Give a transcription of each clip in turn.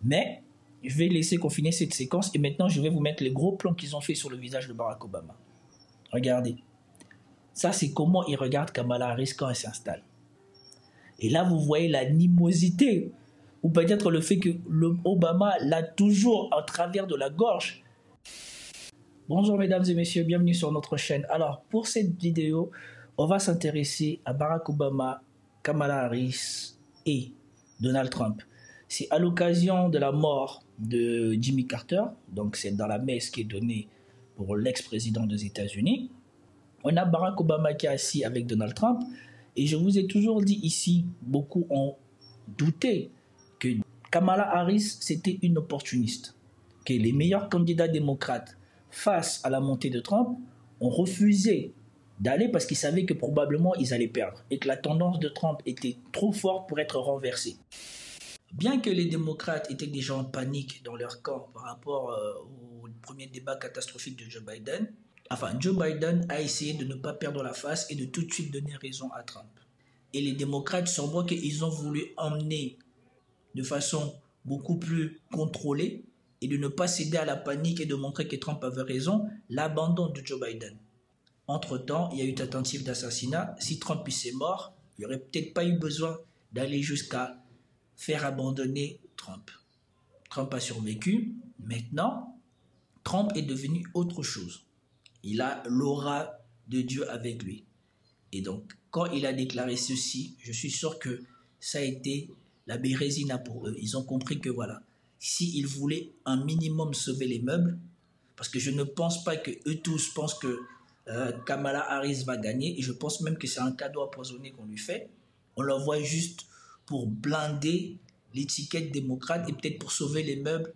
Mais je vais laisser confiner cette séquence et maintenant je vais vous mettre les gros plans qu'ils ont fait sur le visage de Barack Obama. Regardez. Ça, c'est comment il regarde Kamala Harris quand elle s'installe. Et là, vous voyez l'animosité, ou peut-être le fait que Obama l'a toujours en travers de la gorge. Bonjour mesdames et messieurs, bienvenue sur notre chaîne. Alors, pour cette vidéo, on va s'intéresser à Barack Obama, Kamala Harris et Donald Trump. C'est à l'occasion de la mort de Jimmy Carter, donc c'est dans la messe qui est donnée pour l'ex-président des États-Unis. On a Barack Obama qui est assis avec Donald Trump. Et je vous ai toujours dit ici, beaucoup ont douté que Kamala Harris, c'était une opportuniste. Que les meilleurs candidats démocrates face à la montée de Trump ont refusé d'aller parce qu'ils savaient que probablement ils allaient perdre. Et que la tendance de Trump était trop forte pour être renversée. Bien que les démocrates étaient déjà en panique dans leur camp par rapport au premier débat catastrophique de Joe Biden, Joe Biden a essayé de ne pas perdre la face et de tout de suite donner raison à Trump. Et les démocrates, sur moi qu'ils ont voulu emmener de façon beaucoup plus contrôlée et de ne pas céder à la panique et de montrer que Trump avait raison, l'abandon de Joe Biden. Entre-temps, il y a eu tentative d'assassinat. Si Trump s'est mort, il n'y aurait peut-être pas eu besoin d'aller jusqu'à faire abandonner Trump. Trump a survécu. Maintenant, Trump est devenu autre chose. Il a l'aura de Dieu avec lui. Et donc, quand il a déclaré ceci, je suis sûr que ça a été la bérésina pour eux. Ils ont compris que voilà, s'ils voulaient un minimum sauver les meubles, parce que je ne pense pas que eux tous pensent que Kamala Harris va gagner, et je pense même que c'est un cadeau empoisonné qu'on lui fait. On l'envoie juste pour blinder l'étiquette démocrate et peut-être pour sauver les meubles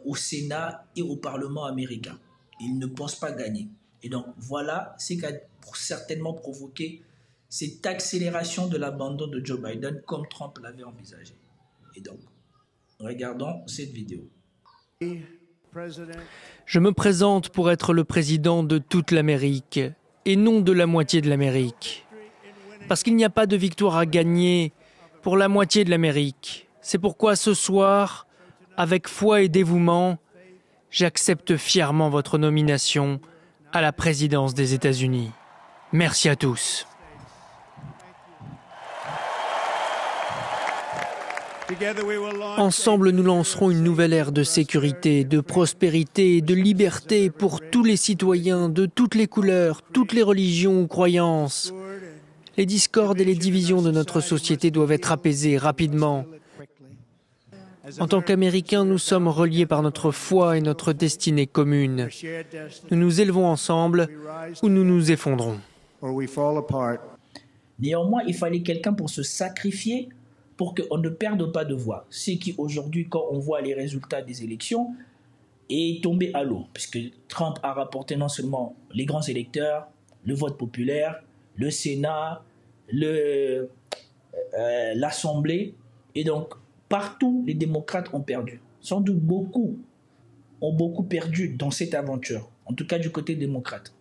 au Sénat et au Parlement américain. Ils ne pensent pas gagner. Et donc, voilà ce qui a certainement provoqué cette accélération de l'abandon de Joe Biden comme Trump l'avait envisagé. Et donc, regardons cette vidéo. Je me présente pour être le président de toute l'Amérique et non de la moitié de l'Amérique. Parce qu'il n'y a pas de victoire à gagner pour la moitié de l'Amérique. C'est pourquoi ce soir, avec foi et dévouement, j'accepte fièrement votre nomination à la présidence des États-Unis. Merci à tous. Ensemble, nous lancerons une nouvelle ère de sécurité, de prospérité et de liberté pour tous les citoyens de toutes les couleurs, toutes les religions ou croyances. Les discordes et les divisions de notre société doivent être apaisées rapidement. En tant qu'Américains, nous sommes reliés par notre foi et notre destinée commune. Nous nous élevons ensemble ou nous nous effondrons. Néanmoins, il fallait quelqu'un pour se sacrifier pour qu'on ne perde pas de voix. Ce qui aujourd'hui, quand on voit les résultats des élections, est tombé à l'eau. Puisque Trump a rapporté non seulement les grands électeurs, le vote populaire, le Sénat, l'Assemblée, et donc partout, les démocrates ont perdu. Sans doute beaucoup ont beaucoup perdu dans cette aventure, en tout cas du côté démocrate.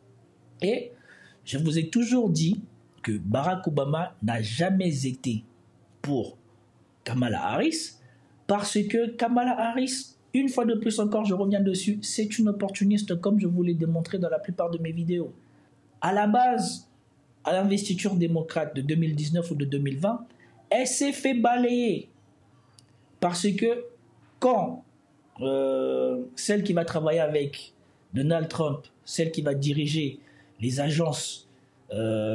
Et je vous ai toujours dit que Barack Obama n'a jamais été pour Kamala Harris, parce que Kamala Harris, une fois de plus encore, je reviens dessus, c'est une opportuniste comme je vous l'ai démontré dans la plupart de mes vidéos. À la base, à l'investiture démocrate de 2019 ou de 2020, elle s'est fait balayer. Parce que quand celle qui va travailler avec Donald Trump, celle qui va diriger les agences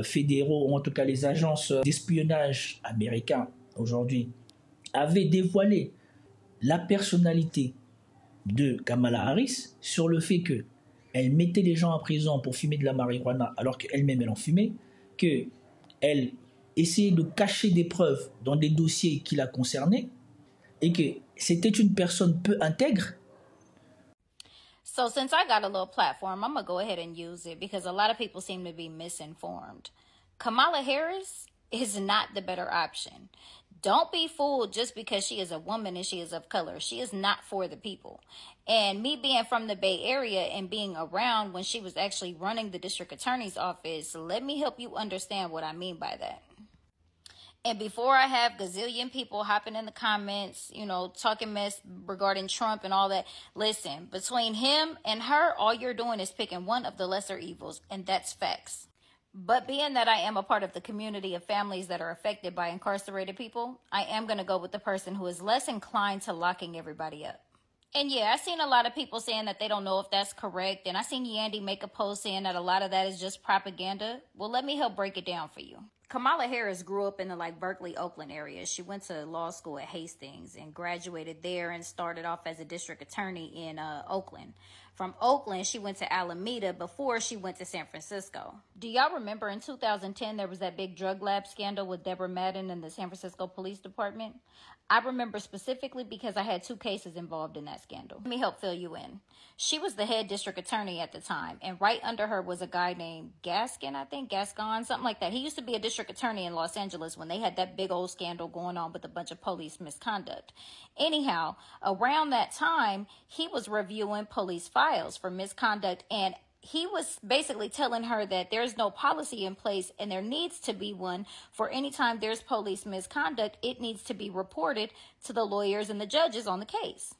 fédéraux, ou en tout cas les agences d'espionnage américains aujourd'hui, avait dévoilé la personnalité de Kamala Harris sur le fait qu'elle mettait les gens en prison pour fumer de la marijuana alors qu'elle-même elle en fumait, qu'elle essayait de cacher des preuves dans des dossiers qui la concernaient et que c'était une personne peu intègre. So since I got a little platform, I'm going to go ahead and use it because a lot of people seem to be misinformed. Kamala Harris is not the better option. Don't be fooled just because she is a woman and she is of color. She is not for the people. And me being from the Bay Area and being around when she was actually running the district attorney's office, let me help you understand what I mean by that. And before I have gazillion people hopping in the comments, talking mess regarding Trump and all that, listen, between him and her, all you're doing is picking one of the lesser evils, and that's facts. But being that I am a part of the community of families that are affected by incarcerated people, I am going to go with the person who is less inclined to locking everybody up. And yeah, I've seen a lot of people saying that they don't know if that's correct. And I seen Yandy make a post saying that a lot of that is just propaganda. Well, let me help break it down for you. Kamala Harris grew up in the Berkeley, Oakland area. She went to law school at Hastings and graduated there and started off as a district attorney in Oakland. From Oakland, she went to Alameda before she went to San Francisco. Do y'all remember in 2010, there was that big drug lab scandal with Deborah Madden and the San Francisco Police Department? I remember specifically because I had 2 cases involved in that scandal. Let me help fill you in. She was the head district attorney at the time, and right under her was a guy named Gascon, something like that. He used to be a district attorney in Los Angeles when they had that big old scandal going on with a bunch of police misconduct. Anyhow, around that time, he was reviewing police files for misconduct, and he was basically telling her that there's no policy in place and there needs to be one for any time there's police misconduct. It needs to be reported to the lawyers and the judges on the case.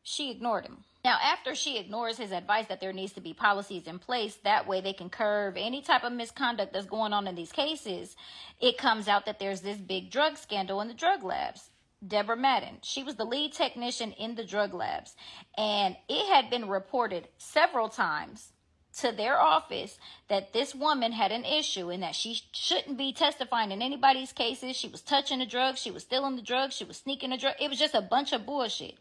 She ignored him. Now, after she ignores his advice that there needs to be policies in place, that way they can curb any type of misconduct that's going on in these cases, it comes out that there's this big drug scandal in the drug labs. Deborah Madden, she was the lead technician in the drug labs, and it had been reported several times to their office that this woman had an issue and that she shouldn't be testifying in anybody's cases. She was touching the drugs, she was stealing the drugs, she was sneaking the drugs. It was just a bunch of bullshit.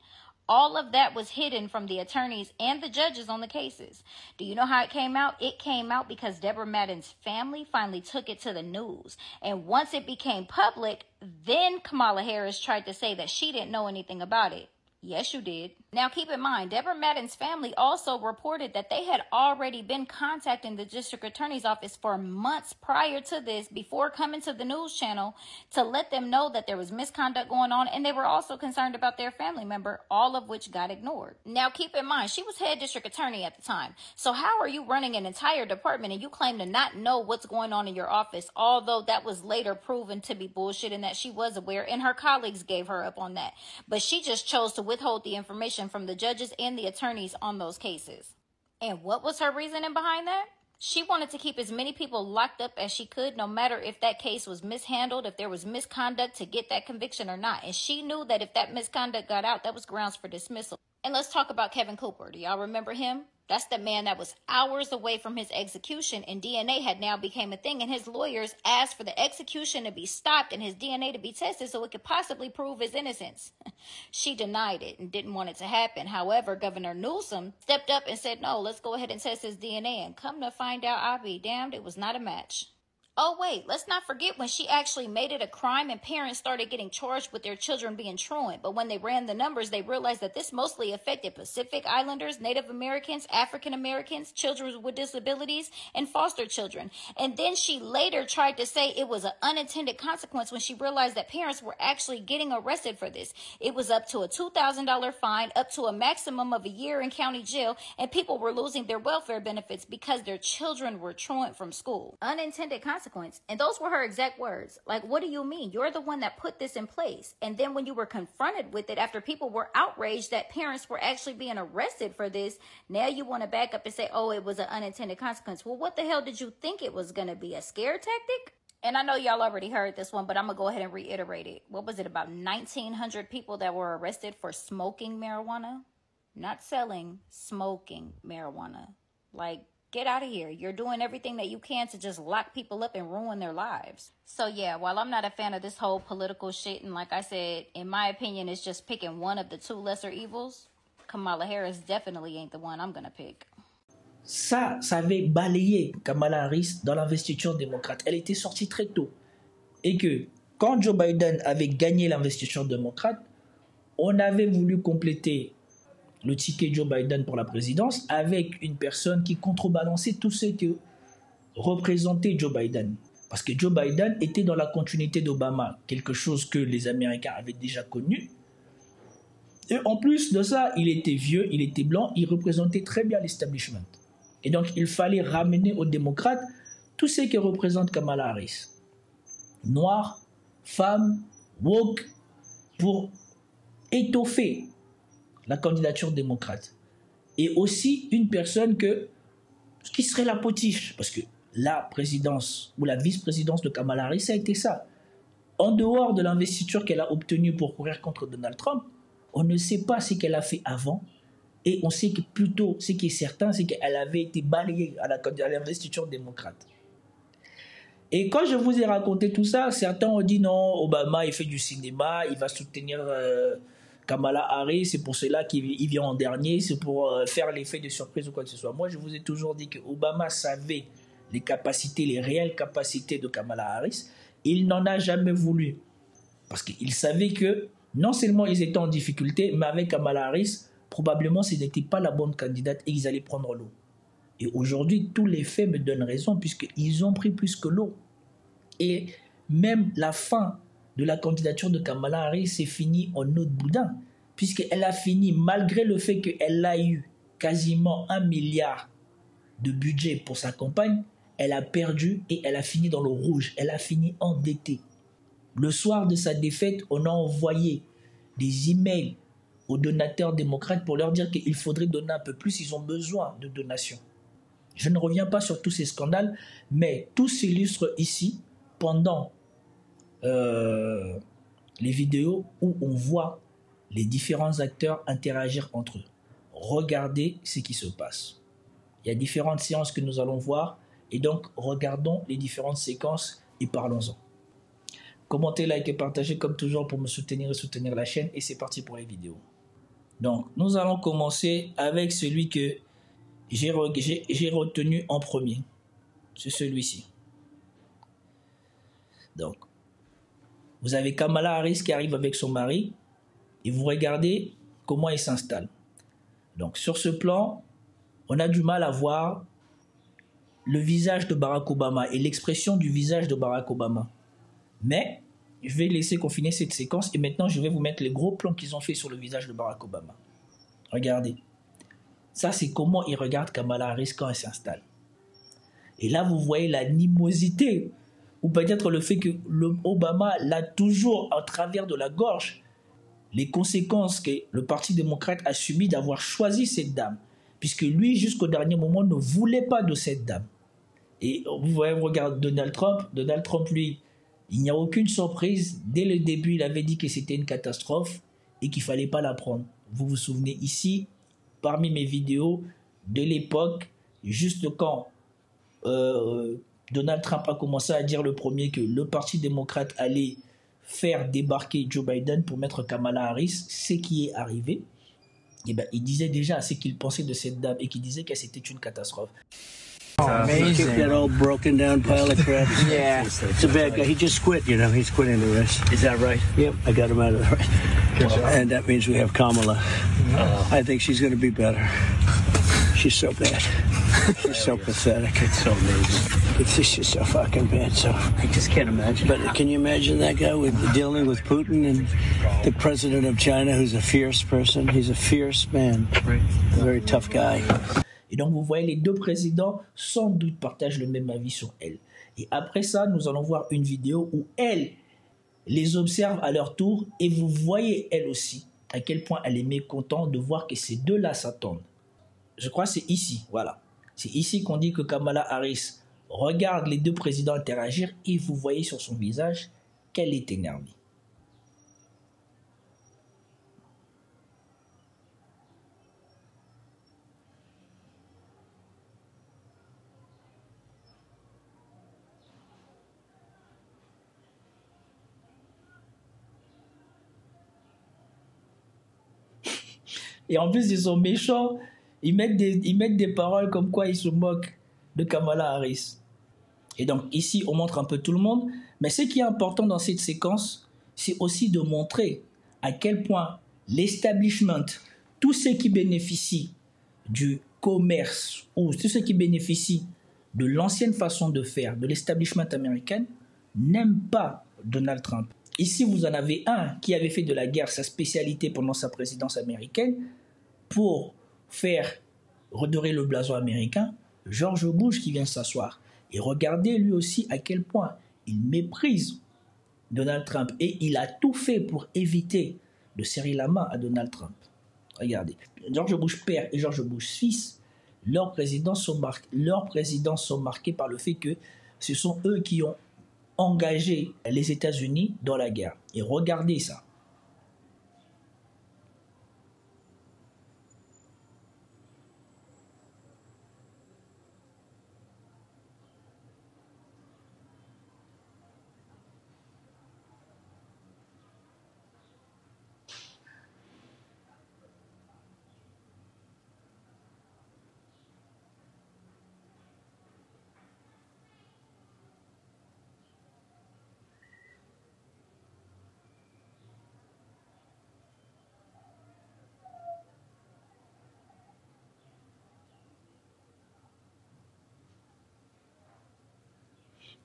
All of that was hidden from the attorneys and the judges on the cases. Do you know how it came out? It came out because Deborah Madden's family finally took it to the news. And once it became public, then Kamala Harris tried to say that she didn't know anything about it. Yes, you did. Now, keep in mind, Deborah Madden's family also reported that they had already been contacting the district attorney's office for months prior to this, before coming to the news channel, to let them know that there was misconduct going on, and they were also concerned about their family member, all of which got ignored. Now, keep in mind, she was head district attorney at the time. So how are you running an entire department and you claim to not know what's going on in your office, although that was later proven to be bullshit and that she was aware, and her colleagues gave her up on that. But she just chose to withhold the information from the judges and the attorneys on those cases. And what was her reasoning behind that? She wanted to keep as many people locked up as she could, no matter if that case was mishandled, if there was misconduct, to get that conviction or not. And she knew that if that misconduct got out, that was grounds for dismissal. And let's talk about Kevin Cooper. Do y'all remember him? That's the man that was hours away from his execution, and DNA had now became a thing, and his lawyers asked for the execution to be stopped and his DNA to be tested so it could possibly prove his innocence. She denied it and didn't want it to happen. However, Governor Newsom stepped up and said, no, let's go ahead and test his DNA, and come to find out, I'll be damned, it was not a match. Oh, wait, let's not forget when she actually made it a crime and parents started getting charged with their children being truant. But when they ran the numbers, they realized that this mostly affected Pacific Islanders, Native Americans, African Americans, children with disabilities, and foster children. And then she later tried to say it was an unintended consequence when she realized that parents were actually getting arrested for this. It was up to a $2,000 fine, up to a maximum of a year in county jail, and people were losing their welfare benefits because their children were truant from school. Unintended consequence. And those were her exact words. Like, what do you mean? You're the one that put this in place. And then when you were confronted with it after people were outraged that parents were actually being arrested for this, now you want to back up and say, oh, it was an unintended consequence. Well, what the hell did you think it was going to be? A scare tactic? And I know y'all already heard this one, but I'm going to go ahead and reiterate it. What was it? About 1,900 people that were arrested for smoking marijuana? Not selling, smoking marijuana. Like, get out of here. You're doing everything that you can to just lock people up and ruin their lives. So yeah, while I'm not a fan of this whole political shit, and like I said, in my opinion, it's just picking one of the 2 lesser evils, Kamala Harris definitely ain't the one I'm gonna pick. Ça avait balayé Kamala Harris dans l'investiture démocrate. Elle était sortie très tôt. Et que quand Joe Biden avait gagné l'investiture démocrate, on avait voulu compléter le ticket Joe Biden pour la présidence avec une personne qui contrebalançait tout ce que représentait Joe Biden. Parce que Joe Biden était dans la continuité d'Obama, quelque chose que les Américains avaient déjà connu. Et en plus de ça, il était vieux, il était blanc, il représentait très bien l'establishment. Et donc, il fallait ramener aux démocrates tout ce que représente Kamala Harris. Noir, femme, woke, pour étoffer la candidature démocrate. Et aussi une personne qui serait la potiche, parce que la présidence ou la vice-présidence de Kamala Harris, ça a été ça. En dehors de l'investiture qu'elle a obtenue pour courir contre Donald Trump, on ne sait pas ce qu'elle a fait avant. Et on sait que plutôt, ce qui est certain, c'est qu'elle avait été balayée à l'investiture démocrate. Et quand je vous ai raconté tout ça, certains ont dit non, Obama, il fait du cinéma, il va soutenir Kamala Harris, c'est pour cela qu'il vient en dernier, c'est pour faire l'effet de surprise ou quoi que ce soit. Moi, je vous ai toujours dit que Obama savait les capacités, les réelles capacités de Kamala Harris. Il n'en a jamais voulu. Parce qu'il savait que non seulement ils étaient en difficulté, mais avec Kamala Harris, probablement ce n'était pas la bonne candidate et ils allaient prendre l'eau. Et aujourd'hui, tous les faits me donnent raison puisqu'ils ont pris plus que l'eau. Et même la fin de la candidature de Kamala Harris s'est finie en eau de boudin, puisqu'elle a fini, malgré le fait qu'elle a eu quasiment 1 milliard de budget pour sa campagne, elle a perdu et elle a fini dans le rouge. Elle a fini endettée. Le soir de sa défaite, on a envoyé des emails aux donateurs démocrates pour leur dire qu'il faudrait donner un peu plus. Ils ont besoin de donations. Je ne reviens pas sur tous ces scandales, mais tout s'illustre ici pendant les vidéos où on voit les différents acteurs interagir entre eux. Regardez ce qui se passe. Il y a différentes séances que nous allons voir. Et donc, regardons les différentes séquences et parlons-en. Commentez, likez, partagez comme toujours pour me soutenir et soutenir la chaîne. Et c'est parti pour les vidéos. Donc, nous allons commencer avec celui que j'ai retenu en premier. C'est celui-ci. Donc, vous avez Kamala Harris qui arrive avec son mari. Et vous regardez comment il s'installe. Donc, sur ce plan, on a du mal à voir le visage de Barack Obama et l'expression du visage de Barack Obama. Mais je vais laisser confiner cette séquence et maintenant je vais vous mettre les gros plans qu'ils ont fait sur le visage de Barack Obama. Regardez. Ça, c'est comment il regarde Kamala Harris quand elle s'installe. Et là, vous voyez l'animosité ou peut-être le fait que Obama l'a toujours en travers de la gorge. Les conséquences que le Parti démocrate a subies d'avoir choisi cette dame. Puisque lui, jusqu'au dernier moment, ne voulait pas de cette dame. Et vous voyez, vous regardez Donald Trump, lui, il n'y a aucune surprise. Dès le début, il avait dit que c'était une catastrophe et qu'il ne fallait pas la prendre. Vous vous souvenez ici, parmi mes vidéos de l'époque, juste quand Donald Trump a commencé à dire le premier que le Parti démocrate allait faire débarquer Joe Biden pour mettre Kamala Harris, ce qui est arrivé, et ben, il disait déjà ce qu'il pensait de cette dame et qu'il disait que c'était une catastrophe. Oh, amazing. That old broken down pile of crap. Yeah. It's a bad guy. He just quit, you know. He's quitting the race. Is that right? Yep. I got him out of the race. And that means we have Kamala. I think she's going to be better. She's so bad. She's so pathetic. It's so amazing. It's just so fucking bad. So I just can't imagine. But can you imagine that guy dealing with Putin and the president of China, who's a fierce person? He's a fierce man. Right. A very tough guy. Et donc, vous voyez, les deux présidents, sans doute, partagent le même avis sur elle. Et après ça, nous allons voir une vidéo où elle les observe à leur tour et vous voyez, elle aussi, à quel point elle est mécontente de voir que ces deux-là s'attendent. Je crois que c'est ici, voilà. C'est ici qu'on dit que Kamala Harris regarde les deux présidents interagir et vous voyez sur son visage qu'elle est énervée. Et en plus, ils sont méchants. Ils mettent des paroles comme quoi ils se moquent de Kamala Harris. Et donc, ici, on montre un peu tout le monde. Mais ce qui est important dans cette séquence, c'est aussi de montrer à quel point l'establishment, tous ceux qui bénéficient du commerce ou tous ceux qui bénéficient de l'ancienne façon de faire de l'establishment américain, n'aiment pas Donald Trump. Ici, vous en avez un qui avait fait de la guerre sa spécialité pendant sa présidence américaine pour faire redorer le blason américain, George Bush qui vient s'asseoir. Et regardez lui aussi à quel point il méprise Donald Trump. Et il a tout fait pour éviter de serrer la main à Donald Trump. Regardez, George Bush père et George Bush fils, leurs présidences sont marquées par le fait que ce sont eux qui ont engagé les États-Unis dans la guerre. Et regardez ça.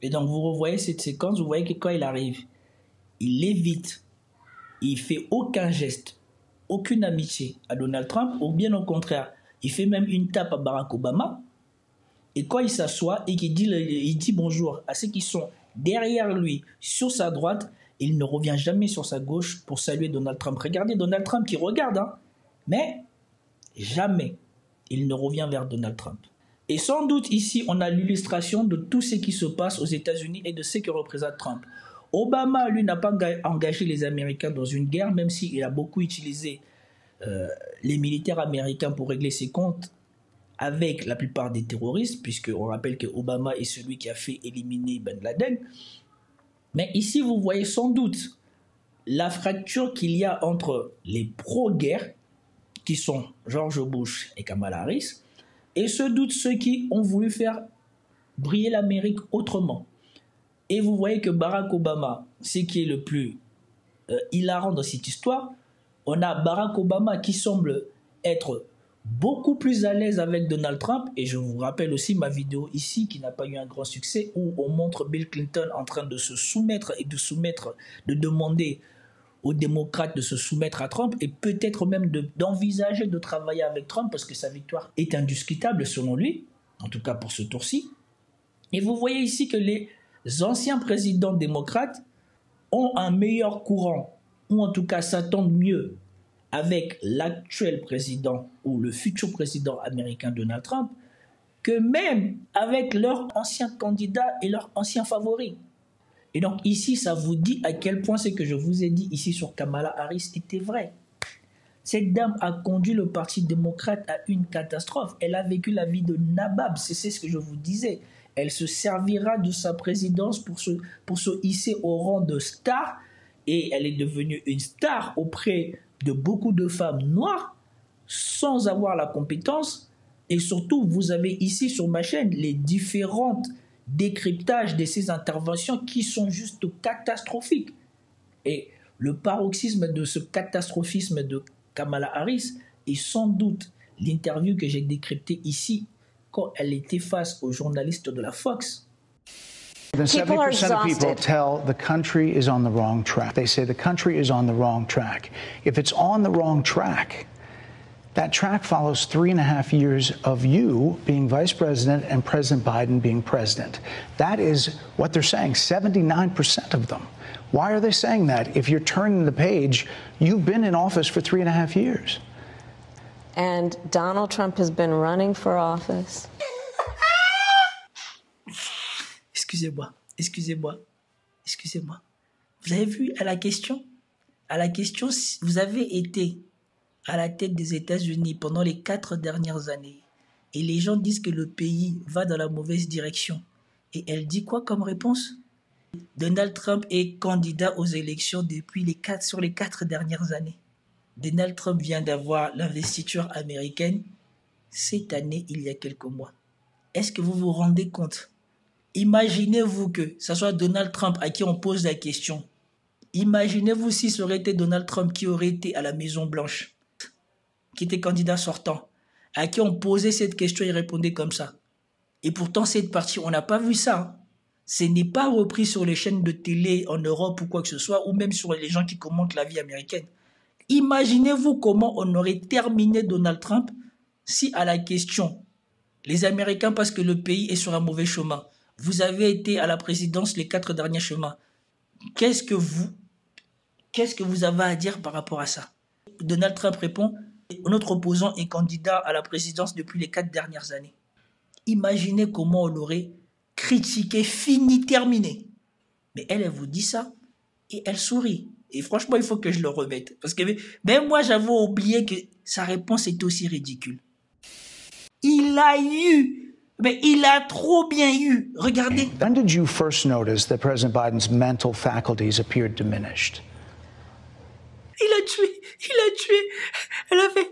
Et donc, vous revoyez cette séquence, vous voyez que quand il arrive, il évite, il fait aucun geste, aucune amitié à Donald Trump, ou bien au contraire, il fait même une tape à Barack Obama. Et quand il s'assoit et qu'il dit, il dit bonjour à ceux qui sont derrière lui, sur sa droite, il ne revient jamais sur sa gauche pour saluer Donald Trump. Regardez Donald Trump qui regarde, hein, mais jamais il ne revient vers Donald Trump. Et sans doute ici, on a l'illustration de tout ce qui se passe aux États-Unis et de ce que représente Trump. Obama, lui, n'a pas engagé les Américains dans une guerre, même s'il a beaucoup utilisé les militaires américains pour régler ses comptes avec la plupart des terroristes, puisqu'on rappelle que Obama est celui qui a fait éliminer Ben Laden. Mais ici, vous voyez sans doute la fracture qu'il y a entre les pro-guerre, qui sont George Bush et Kamala Harris, et se doutent ceux qui ont voulu faire briller l'Amérique autrement. Et vous voyez que Barack Obama, ce qui est le plus hilarant dans cette histoire, on a Barack Obama qui semble être beaucoup plus à l'aise avec Donald Trump, et je vous rappelle aussi ma vidéo ici qui n'a pas eu un grand succès, où on montre Bill Clinton en train de se soumettre et de demander aux démocrates de se soumettre à Trump et peut-être même d'envisager de travailler avec Trump parce que sa victoire est indiscutable selon lui, en tout cas pour ce tour-ci. Et vous voyez ici que les anciens présidents démocrates ont un meilleur courant, ou en tout cas s'attendent mieux avec l'actuel président ou le futur président américain Donald Trump que même avec leurs anciens candidats et leurs anciens favoris. Et donc ici, ça vous dit à quel point ce que je vous ai dit ici sur Kamala Harris était vrai. Cette dame a conduit le Parti démocrate à une catastrophe. Elle a vécu la vie de nabab, c'est ce que je vous disais. Elle se servira de sa présidence pour se hisser au rang de star, et elle est devenue une star auprès de beaucoup de femmes noires sans avoir la compétence. Et surtout, vous avez ici sur ma chaîne les différentes décryptage de ces interventions qui sont juste catastrophiques. Et le paroxysme de ce catastrophisme de Kamala Harris est sans doute l'interview que j'ai décryptée ici quand elle était face aux journalistes de la Fox. 70% of people tell the country is on the wrong track. They say the country is on the wrong track. If it's on the wrong track, that track follows 3.5 years of you being vice president and President Biden being president. That is what they're saying, 79% of them. Why are they saying that? If you're turning the page, you've been in office for 3.5 years. And Donald Trump has been running for office. Excusez-moi. Vous avez vu à la question, vous avez été à la tête des États-Unis pendant les 4 dernières années et les gens disent que le pays va dans la mauvaise direction. Et elle dit quoi comme réponse? Donald Trump est candidat aux élections sur les 4 dernières années. Donald Trump vient d'avoir l'investiture américaine cette année, il y a quelques mois. Est-ce que vous vous rendez compte? Imaginez-vous que ce soit Donald Trump à qui on pose la question. Imaginez-vous si ce aurait été Donald Trump qui aurait été à la Maison-Blanche, qui était candidat sortant, à qui on posait cette question, il répondait comme ça. Et pourtant, cette partie, on n'a pas vu ça. Ce n'est pas repris sur les chaînes de télé en Europe ou quoi que ce soit, ou même sur les gens qui commentent la vie américaine. Imaginez-vous comment on aurait terminé Donald Trump si à la question, les Américains, parce que le pays est sur un mauvais chemin, vous avez été à la présidence les 4 derniers chemins, qu'est-ce que vous avez à dire par rapport à ça? Donald Trump répond, notre opposant est candidat à la présidence depuis les 4 dernières années. Imaginez comment on l'aurait critiqué, fini, terminé. Mais elle vous dit ça et elle sourit. Et franchement, il faut que je le remette. Parce que même moi, j'avais oublié que sa réponse est aussi ridicule. Il a eu, mais il a trop bien eu. Regardez. When did you first notice that President Biden's mental faculties appeared diminished? Il a tué. Elle a fait.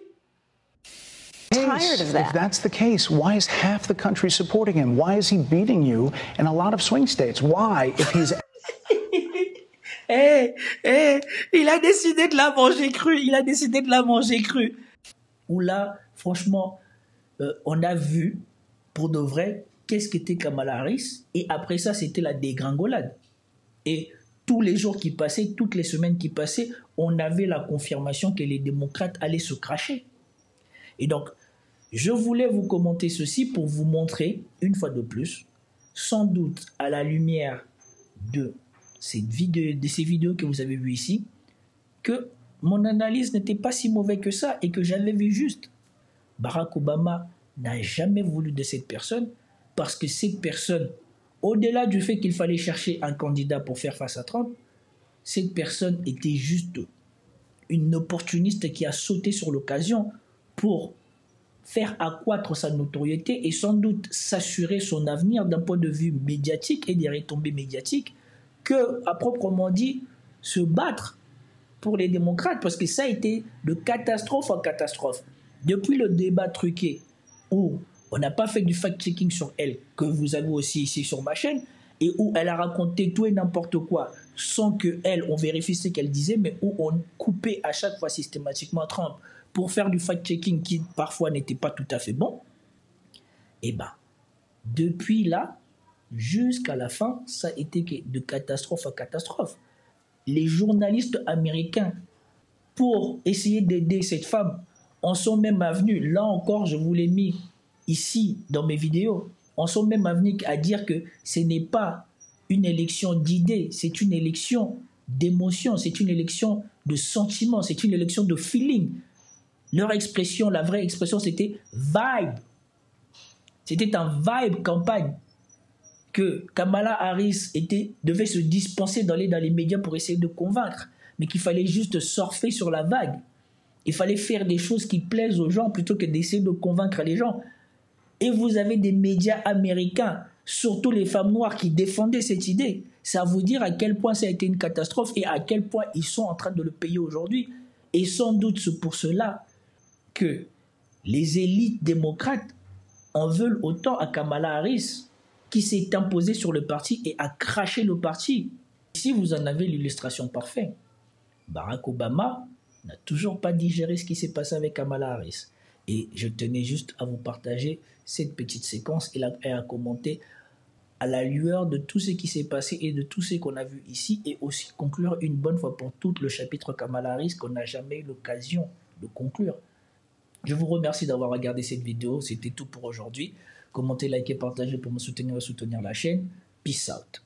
Tired of that. If that's the case, why is half the country supporting him? Why is he beating you in a lot of swing states? Why, if he's... Il a décidé de la manger crue. Où là, franchement, on a vu, pour de vrai, qu'est-ce qu'était Kamala Harris. Et après ça, c'était la dégringolade. Et tous les jours qui passaient, toutes les semaines qui passaient, on avait la confirmation que les démocrates allaient se cracher. Et donc, je voulais vous commenter ceci pour vous montrer, une fois de plus, sans doute à la lumière de ces vidéos que vous avez vues ici, que mon analyse n'était pas si mauvaise que ça et que j'avais vu juste. Barack Obama n'a jamais voulu de cette personne parce que cette personne, au-delà du fait qu'il fallait chercher un candidat pour faire face à Trump, cette personne était juste une opportuniste qui a sauté sur l'occasion pour faire accroître sa notoriété et sans doute s'assurer son avenir d'un point de vue médiatique et des retombées médiatiques que, à proprement dit, se battre pour les démocrates, parce que ça a été de catastrophe en catastrophe. Depuis le débat truqué, où on n'a pas fait du fact-checking sur elle, que vous avez aussi ici sur ma chaîne, et où elle a raconté tout et n'importe quoi, sans qu'elle, on vérifie ce qu'elle disait, mais où on coupait à chaque fois systématiquement Trump pour faire du fact-checking qui parfois n'était pas tout à fait bon, et bien, depuis là, jusqu'à la fin, ça a été de catastrophe à catastrophe. Les journalistes américains, pour essayer d'aider cette femme, en sont même avenus, là encore je vous l'ai mis ici dans mes vidéos, en sont même avenus à dire que ce n'est pas une élection d'idées, c'est une élection d'émotion, c'est une élection de sentiments, c'est une élection de feeling. Leur expression, la vraie expression, c'était vibe. C'était un vibe campagne que Kamala Harris devait se dispenser d'aller dans les médias pour essayer de convaincre, mais qu'il fallait juste surfer sur la vague. Il fallait faire des choses qui plaisent aux gens plutôt que d'essayer de convaincre les gens. Et vous avez des médias américains, surtout les femmes noires, qui défendaient cette idée. Ça vous dire à quel point ça a été une catastrophe et à quel point ils sont en train de le payer aujourd'hui. Et sans doute c'est pour cela que les élites démocrates en veulent autant à Kamala Harris, qui s'est imposée sur le parti et a craché le parti. Si vous en avez l'illustration parfaite, Barack Obama n'a toujours pas digéré ce qui s'est passé avec Kamala Harris. Et je tenais juste à vous partager cette petite séquence et à commenter à la lueur de tout ce qui s'est passé et de tout ce qu'on a vu ici, et aussi conclure une bonne fois pour toutes le chapitre Kamala Harris qu'on n'a jamais eu l'occasion de conclure. Je vous remercie d'avoir regardé cette vidéo, c'était tout pour aujourd'hui. Commentez, likez, partagez pour me soutenir et soutenir la chaîne. Peace out.